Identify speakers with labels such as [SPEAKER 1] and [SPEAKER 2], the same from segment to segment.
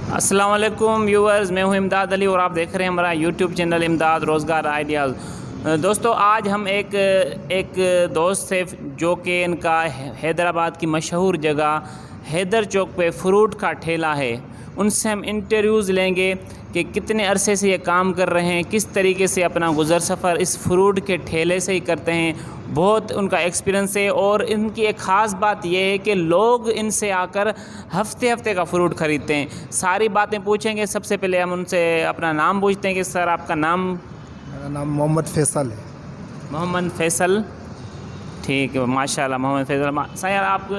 [SPEAKER 1] السلام علیکم ویورز، میں ہوں امداد علی اور آپ دیکھ رہے ہیں ہمارا یوٹیوب چینل امداد روزگار آئیڈیاز۔ دوستو، آج ہم ایک دوست سے جو کہ ان کا حیدرآباد کی مشہور جگہ حیدر چوک پہ فروٹ کا ٹھیلا ہے، ان سے ہم انٹرویوز لیں گے کہ کتنے عرصے سے یہ کام کر رہے ہیں، کس طریقے سے اپنا گزر سفر اس فروٹ کے ٹھیلے سے ہی کرتے ہیں۔ بہت ان کا ایکسپیرنس ہے اور ان کی ایک خاص بات یہ ہے کہ لوگ ان سے آ کر ہفتے ہفتے کا فروٹ خریدتے ہیں۔ ساری باتیں پوچھیں گے۔ سب سے پہلے ہم ان سے اپنا نام پوچھتے ہیں کہ سر آپ کا نام؟
[SPEAKER 2] میرا نام محمد فیصل ہے۔
[SPEAKER 1] محمد فیصل، ٹھیک ہے، ماشاء اللہ محمد فیصل۔ سر آپ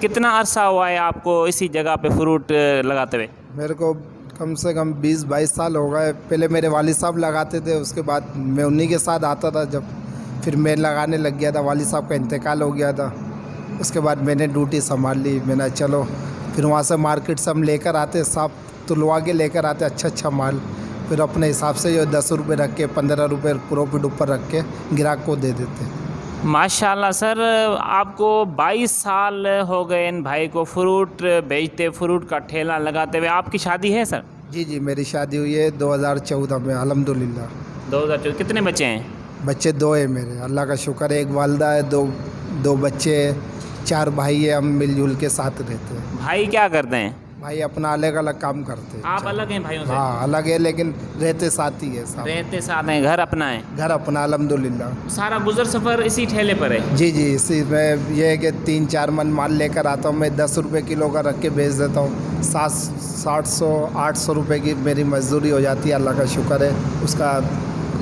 [SPEAKER 1] کتنا عرصہ ہوا ہے آپ کو اسی جگہ پہ فروٹ لگاتے ہوئے؟
[SPEAKER 2] میرے کو کم سے کم 20-22 سال ہو گئے۔ پہلے میرے والد صاحب لگاتے تھے، اس کے بعد میں انہی کے ساتھ آتا تھا، جب پھر میں لگانے لگ گیا تھا، والد صاحب کا انتقال ہو گیا تھا، اس کے بعد میں نے ڈیوٹی سنبھال لی۔ میں نے چلو پھر وہاں سے مارکیٹ سے ہم لے کر آتے، صاف تلوا کے لے کر آتے اچھا مال، پھر اپنے حساب سے جو 10 روپے رکھ کے 15 روپے پروفٹ اوپر رکھ کے گراہک کو دے دیتے۔
[SPEAKER 1] ماشاء اللہ سر، آپ کو 22 سال ہو گئے ان بھائی کو فروٹ بیچتے، فروٹ کا ٹھیلا لگاتے ہوئے۔ آپ کی شادی ہے سر؟
[SPEAKER 2] جی میری شادی ہوئی ہے 2014 میں، الحمدللہ۔
[SPEAKER 1] 2014۔ کتنے بچے ہیں؟
[SPEAKER 2] بچے 2 ہیں میرے، اللہ کا شکر ہے۔ ایک والدہ ہے، دو بچے ہیں، 4 بھائی ہیں، ہم مل جل کے ساتھ رہتے ہیں۔
[SPEAKER 1] بھائی کیا کرتے ہیں؟
[SPEAKER 2] بھائی اپنا الگ کام کرتے ہیں۔
[SPEAKER 1] آپ الگ ہیں بھائیوں سے؟
[SPEAKER 2] ہاں الگ ہے، لیکن رہتے ساتھ ہی ہے ساتھ۔
[SPEAKER 1] رہتے ساتھ ہیں، گھر اپنا ہے؟
[SPEAKER 2] گھر اپنا الحمدللہ۔
[SPEAKER 1] سارا گزر سفر اسی ٹھیلے پر ہے؟
[SPEAKER 2] جی اسی میں یہ ہے کہ 3-4 من مال لے کر آتا ہوں میں، 10 روپے کلو کا رکھ کے بیچ دیتا ہوں۔ 700-800 روپے کی میری مزدوری ہو جاتی ہے، اللہ کا شکر ہے، اس کا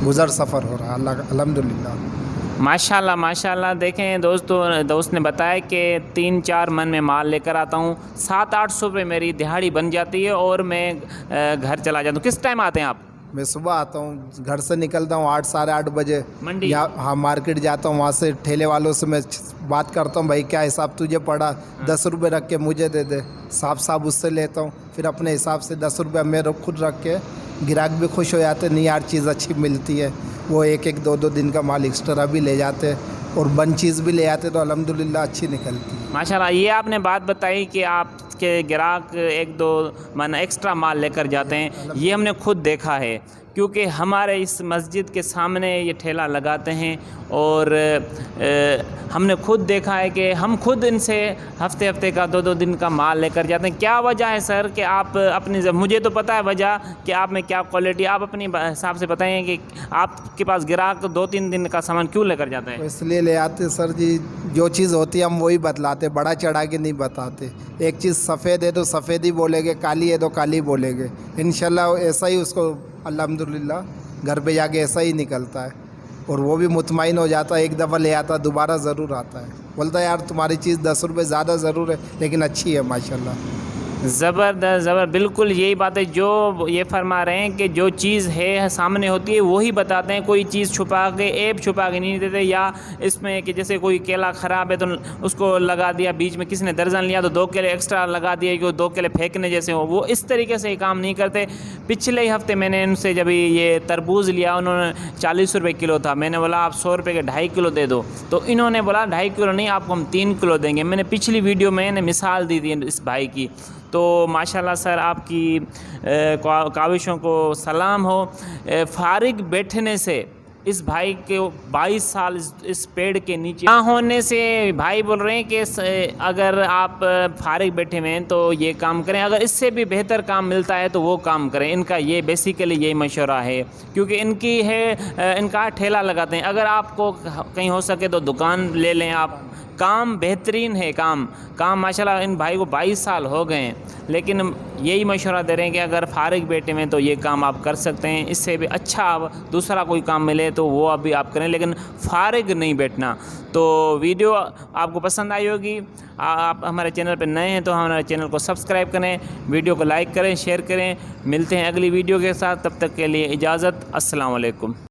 [SPEAKER 2] گزر سفر ہو رہا ہے اللہ کا الحمدللہ۔
[SPEAKER 1] ماشاء اللہ۔ دیکھیں دوست نے بتایا کہ 3-4 من میں مال لے کر آتا ہوں، 700-800 روپے میری دہاڑی بن جاتی ہے اور میں گھر چلا جاتا ہوں۔ کس ٹائم آتے ہیں آپ؟
[SPEAKER 2] میں صبح آتا ہوں، گھر سے نکلتا ہوں 8-8:30 بجے
[SPEAKER 1] منڈی؟
[SPEAKER 2] ہاں مارکیٹ جاتا ہوں، وہاں سے ٹھیلے والوں سے میں بات کرتا ہوں، بھائی کیا حساب تجھے پڑا، 10 روپے رکھ کے مجھے دے دے، صاف اس سے لیتا ہوں، پھر اپنے حساب سے 10 روپے میں خود رکھ کے گراہک بھی خوش ہو جاتے، نہیں یار چیز اچھی ملتی ہے، وہ 1-2 دن کا مال ایکسٹرا بھی لے جاتے اور بن چیز بھی لے آتے، تو الحمدللہ اچھی نکلتی ہے۔
[SPEAKER 1] ماشاء اللہ، یہ آپ نے بات بتائی کہ آپ کے گراہک 1-2 من ایکسٹرا مال لے کر جاتے ہیں، یہ ہم نے خود دیکھا ہے، کیونکہ ہمارے اس مسجد کے سامنے یہ ٹھیلا لگاتے ہیں اور ہم نے خود دیکھا ہے کہ ہم خود ان سے ہفتے کا 2 دن کا مال لے کر جاتے ہیں۔ کیا وجہ ہے سر کہ آپ اپنی مجھے تو پتہ ہے وجہ کہ آپ میں کیا کوالٹی، آپ اپنی حساب سے بتائیں کہ آپ کے پاس گراہک 2-3 دن کا سامان کیوں لے کر جاتا ہے؟
[SPEAKER 2] اس لیے لے آتے سر جی، جو چیز ہوتی ہے ہم وہی بتلاتے، بڑا چڑھا کے نہیں بتاتے۔ ایک چیز سفید ہے تو سفید ہی بولے گے، کالی ہے تو کالی بولے گے، انشاءاللہ ایسا ہی اس کو الحمدللہ گھر پہ جا کے ایسا ہی نکلتا ہے، اور وہ بھی مطمئن ہو جاتا ہے، ایک دفعہ لے آتا دوبارہ ضرور آتا ہے، بولتا ہے یار تمہاری چیز 10 روپے زیادہ ضرور ہے لیکن اچھی ہے ماشاءاللہ۔
[SPEAKER 1] زبردست، بالکل یہی بات ہے جو یہ فرما رہے ہیں کہ جو چیز ہے سامنے ہوتی ہے وہی بتاتے ہیں، کوئی چیز چھپا کے ایپ چھپا کے نہیں دیتے، یا اس میں کہ جیسے کوئی کیلا خراب ہے تو اس کو لگا دیا، بیچ میں کسی نے درجن لیا تو 2 کیلے ایکسٹرا لگا دیا کہ وہ 2 کیلے پھینکنے جیسے ہو، وہ اس طریقے سے کام نہیں کرتے۔ پچھلے ہی ہفتے میں نے ان سے جب یہ تربوز لیا، انہوں نے 40 روپے کلو تھا، میں نے بولا آپ 100 روپے کے 2.5 کلو دے دو، تو انہوں نے بولا 2.5 کلو نہیں، آپ کو ہم 3 کلو دیں گے۔ میں نے پچھلی ویڈیو میں نے مثال دی تھی اس بھائی کی، تو ماشاءاللہ سر آپ کی کاوشوں کو سلام ہو۔ فارغ بیٹھنے سے اس بھائی کے 22 سال اس پیڑ کے نیچے نہ ہونے سے بھائی بول رہے ہیں کہ اگر آپ فارغ بیٹھے ہوئے ہیں تو یہ کام کریں، اگر اس سے بھی بہتر کام ملتا ہے تو وہ کام کریں۔ ان کا یہ بیسیکلی یہی مشورہ ہے، کیونکہ ان کا ٹھیلا لگاتے ہیں، اگر آپ کو کہیں ہو سکے تو دکان لے لیں آپ، کام بہترین ہے، کام ماشاءاللہ ان بھائی کو 22 سال ہو گئے ہیں، لیکن یہی مشورہ دے رہے ہیں کہ اگر فارغ بیٹھے میں تو یہ کام آپ کر سکتے ہیں، اس سے بھی اچھا دوسرا کوئی کام ملے تو وہ ابھی آپ کریں، لیکن فارغ نہیں بیٹھنا۔ تو ویڈیو آپ کو پسند آئی ہوگی، آپ ہمارے چینل پہ نئے ہیں تو ہمارے چینل کو سبسکرائب کریں، ویڈیو کو لائک کریں، شیئر کریں۔ ملتے ہیں اگلی ویڈیو کے ساتھ، تب تک کے لیے اجازت، السلام علیکم۔